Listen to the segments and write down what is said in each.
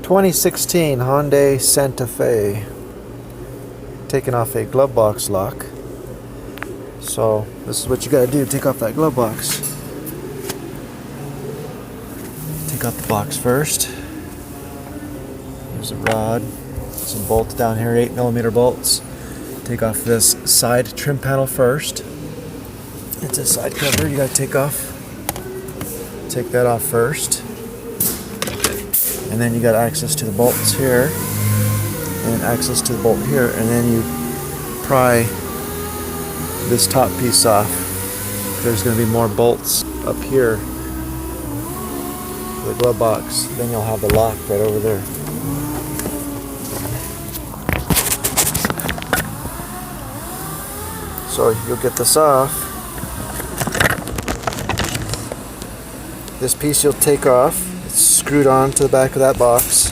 2016 Hyundai Santa Fe. Taking off a glove box lock. So this is what you gotta do, take off that glove box. Take out the box first. There's a rod, some bolts down here, 8mm bolts. Take off this side trim panel first. It's a side cover you gotta take off. Take that off first. And then you got access to the bolts here. And access to the bolt here. And then you pry this top piece off. There's gonna be more bolts up here for the glove box. Then you'll have the lock right over there. So you'll get this off. This piece you'll take off. It's screwed on to the back of that box.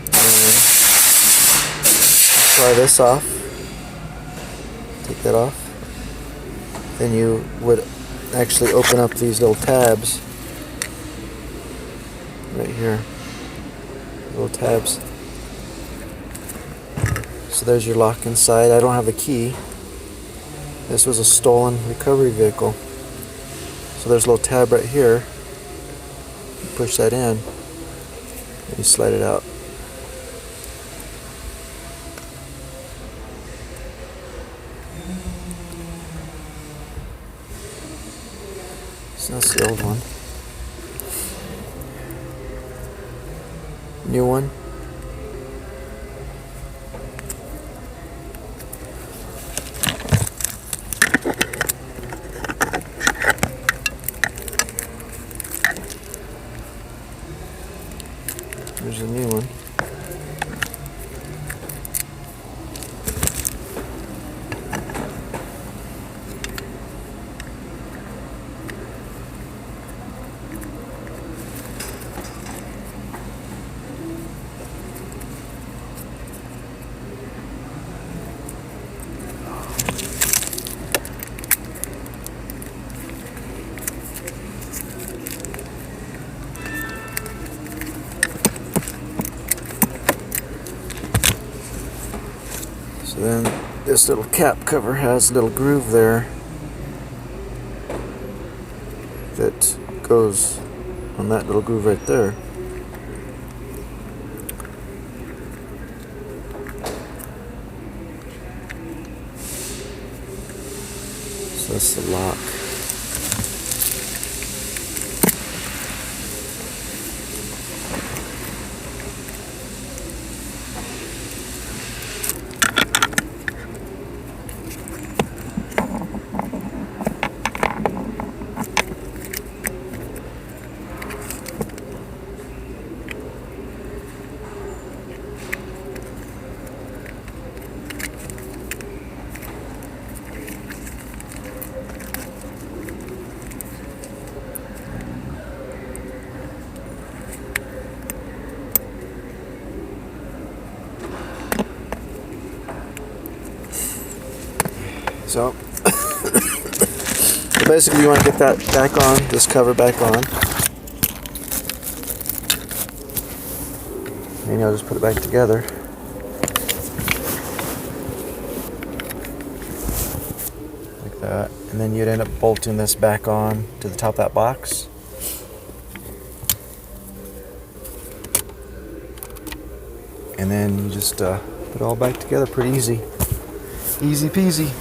And pry this off. Take that off. Then you would actually open up these little tabs. Right here. Little tabs. So there's your lock inside. I don't have the key. This was a stolen recovery vehicle. So there's a little tab right here. You push that in and you slide it out. So that's the old one. New one. There's a new one. So then this little cap cover has a little groove there that goes on that little groove right there. So that's the lock. So basically you want to get that back on, this cover back on. And I'll just put it back together. Like that. And then you'd end up bolting this back on to the top of that box. And then you just put it all back together pretty easy. Easy peasy.